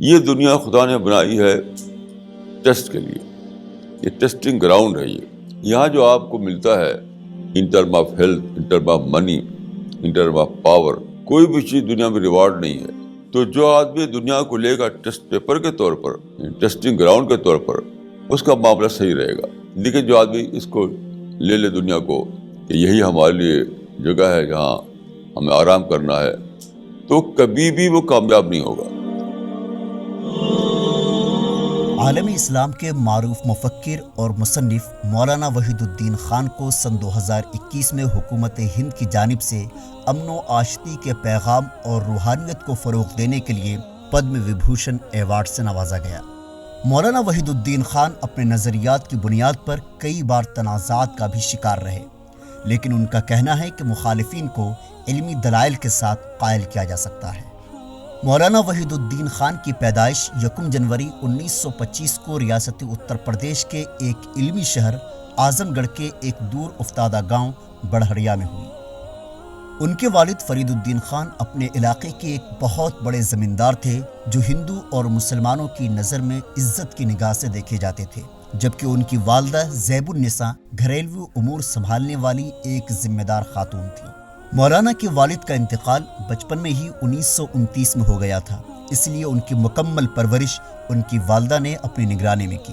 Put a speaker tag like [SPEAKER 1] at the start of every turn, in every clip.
[SPEAKER 1] یہ دنیا خدا نے بنائی ہے ٹیسٹ کے لیے. یہ ٹیسٹنگ گراؤنڈ ہے. یہاں جو آپ کو ملتا ہے in term of health, in term of money, in term of power, کوئی بھی چیز دنیا میں ریوارڈ نہیں ہے. تو جو آدمی دنیا کو لے گا ٹیسٹ پیپر کے طور پر, ٹیسٹنگ گراؤنڈ کے طور پر, اس کا معاملہ صحیح رہے گا. لیکن جو آدمی اس کو لے لے دنیا کو کہ یہی ہمارے لیے جگہ ہے جہاں ہمیں آرام کرنا ہے, تو کبھی بھی وہ کامیاب نہیں ہوگا.
[SPEAKER 2] عالم اسلام کے معروف مفکر اور مصنف مولانا وحید الدین خان کو سن 2021 میں حکومت ہند کی جانب سے امن و آشتی کے پیغام اور روحانیت کو فروغ دینے کے لیے پدم وبھوشن ایوارڈ سے نوازا گیا. مولانا وحید الدین خان اپنے نظریات کی بنیاد پر کئی بار تنازعات کا بھی شکار رہے، لیکن ان کا کہنا ہے کہ مخالفین کو علمی دلائل کے ساتھ قائل کیا جا سکتا ہے. مولانا وحید الدین خان کی پیدائش 1 جنوری 1925 کو ریاست اتر پردیش کے ایک علمی شہر اعظم گڑھ کے ایک دور افتادہ گاؤں بڑھریا میں ہوئی. ان کے والد فرید الدین خان اپنے علاقے کے ایک بہت بڑے زمیندار تھے جو ہندو اور مسلمانوں کی نظر میں عزت کی نگاہ سے دیکھے جاتے تھے، جبکہ ان کی والدہ زیب النساء گھریلو امور سنبھالنے والی ایک ذمہ دار خاتون تھی. مولانا کے والد کا انتقال بچپن میں ہی 1929 میں ہو گیا تھا، اس لیے ان کی مکمل پرورش ان کی والدہ نے اپنی نگرانی میں کی.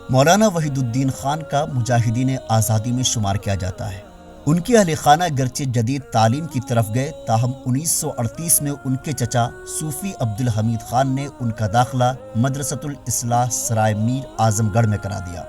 [SPEAKER 2] مولانا وحید الدین خان کا مجاہدین آزادی میں شمار کیا جاتا ہے. ان کے اہل خانہ گرچہ جدید تعلیم کی طرف گئے، تاہم 1938 میں ان کے چچا صوفی عبد الحمید خان نے ان کا داخلہ مدرسۃ الاصلاح سرائے میر اعظم گڑھ میں کرا دیا.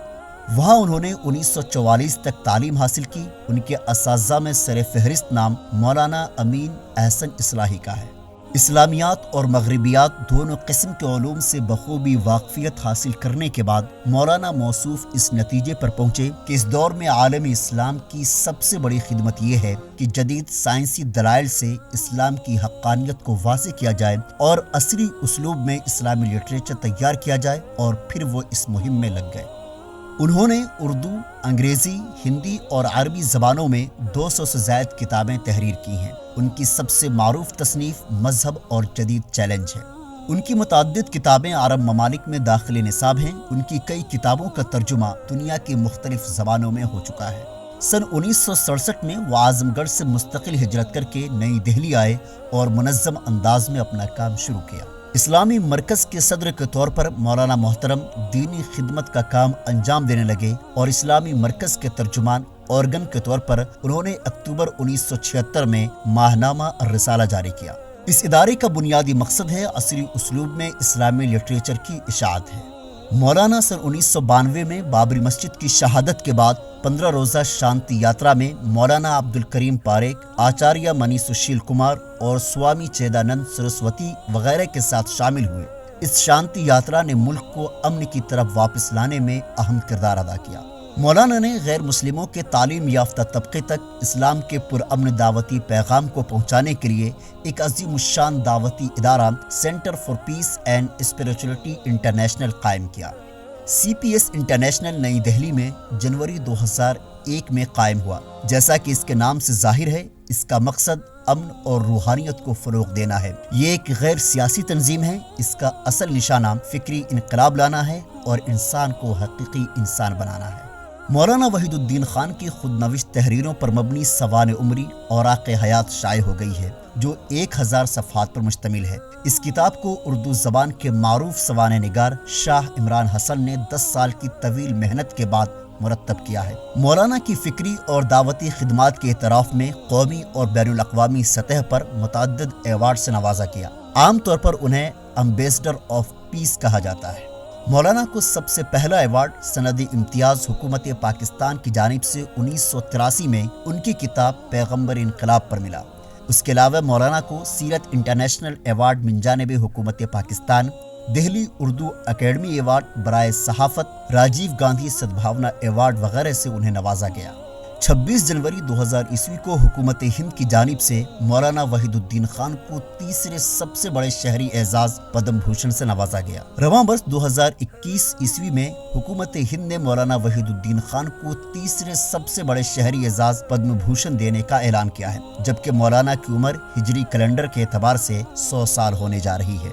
[SPEAKER 2] وہاں انہوں نے 1944 تک تعلیم حاصل کی. ان کے اساتذہ میں سر فہرست نام مولانا امین احسن اصلاحی کا ہے. اسلامیات اور مغربیات دونوں قسم کے علوم سے بخوبی واقفیت حاصل کرنے کے بعد مولانا موصوف اس نتیجے پر پہنچے کہ اس دور میں عالم اسلام کی سب سے بڑی خدمت یہ ہے کہ جدید سائنسی دلائل سے اسلام کی حقانیت کو واضح کیا جائے اور عصری اسلوب میں اسلامی لٹریچر تیار کیا جائے، اور پھر وہ اس مہم میں لگ گئے. انہوں نے اردو، انگریزی، ہندی اور عربی زبانوں میں 200 سے زائد کتابیں تحریر کی ہیں. ان کی سب سے معروف تصنیف مذہب اور جدید چیلنج ہے. ان کی متعدد کتابیں عرب ممالک میں داخل نصاب ہیں. ان کی کئی کتابوں کا ترجمہ دنیا کی مختلف زبانوں میں ہو چکا ہے. سن 1967 میں وہ اعظم گڑھ سے مستقل ہجرت کر کے نئی دہلی آئے اور منظم انداز میں اپنا کام شروع کیا. اسلامی مرکز کے صدر کے طور پر مولانا محترم دینی خدمت کا کام انجام دینے لگے اور اسلامی مرکز کے ترجمان آرگن کے طور پر انہوں نے اکتوبر 1976 میں ماہنامہ الرسالہ جاری کیا. اس ادارے کا بنیادی مقصد ہے عصری اسلوب میں اسلامی لٹریچر کی اشاعت ہے. مولانا سن 1992 میں بابری مسجد کی شہادت کے بعد 15 روزہ شانتی یاترا میں مولانا عبد الکریم پاریک، آچاریہ منی سشیل کمار اور سوامی چیدانند سرسوتی وغیرہ کے ساتھ شامل ہوئے. اس شانتی یاترا نے ملک کو امن کی طرف واپس لانے میں اہم کردار ادا کیا. مولانا نے غیر مسلموں کے تعلیم یافتہ طبقے تک اسلام کے پرامن دعوتی پیغام کو پہنچانے کے لیے ایک عظیم الشان دعوتی ادارہ centre for piece and spirituality international قائم کیا. CPS انٹرنیشنل نئی دہلی میں جنوری 2001 میں قائم ہوا. جیسا کہ اس کے نام سے ظاہر ہے، اس کا مقصد امن اور روحانیت کو فروغ دینا ہے. یہ ایک غیر سیاسی تنظیم ہے. اس کا اصل نشانہ فکری انقلاب لانا ہے اور انسان کو حقیقی انسان بنانا ہے. مولانا وحید الدین خان کی خود نوشت تحریروں پر مبنی سوانح عمری اوراق حیات شائع ہو گئی ہے، جو 1000 صفحات پر مشتمل ہے. اس کتاب کو اردو زبان کے معروف سوانح نگار شاہ عمران حسن نے 10 سال کی طویل محنت کے بعد مرتب کیا ہے. مولانا کی فکری اور دعوتی خدمات کے اعتراف میں قومی اور بین الاقوامی سطح پر متعدد ایوارڈ سے نوازا گیا. عام طور پر انہیں امبیسڈر آف پیس کہا جاتا ہے. مولانا کو سب سے پہلا ایوارڈ سند امتیاز حکومت پاکستان کی جانب سے 1983 میں ان کی کتاب پیغمبر انقلاب پر ملا. اس کے علاوہ مولانا کو سیرت انٹرنیشنل ایوارڈ من جانب حکومت پاکستان، دہلی اردو اکیڈمی ایوارڈ برائے صحافت، راجیو گاندھی سدبھاونا ایوارڈ وغیرہ سے انہیں نوازا گیا. 26 جنوری 2000 عیسوی کو حکومت ہند کی جانب سے مولانا وحید الدین خان کو تیسرے سب سے بڑے شہری اعزاز پدم بھوشن سے نوازا گیا. رواں برس 2021 عیسوی میں حکومت ہند نے مولانا وحید الدین خان کو تیسرے سب سے بڑے شہری اعزاز پدم بھوشن دینے کا اعلان کیا ہے، جبکہ مولانا کی عمر ہجری کیلنڈر کے اعتبار سے 100 سال ہونے جا رہی ہے.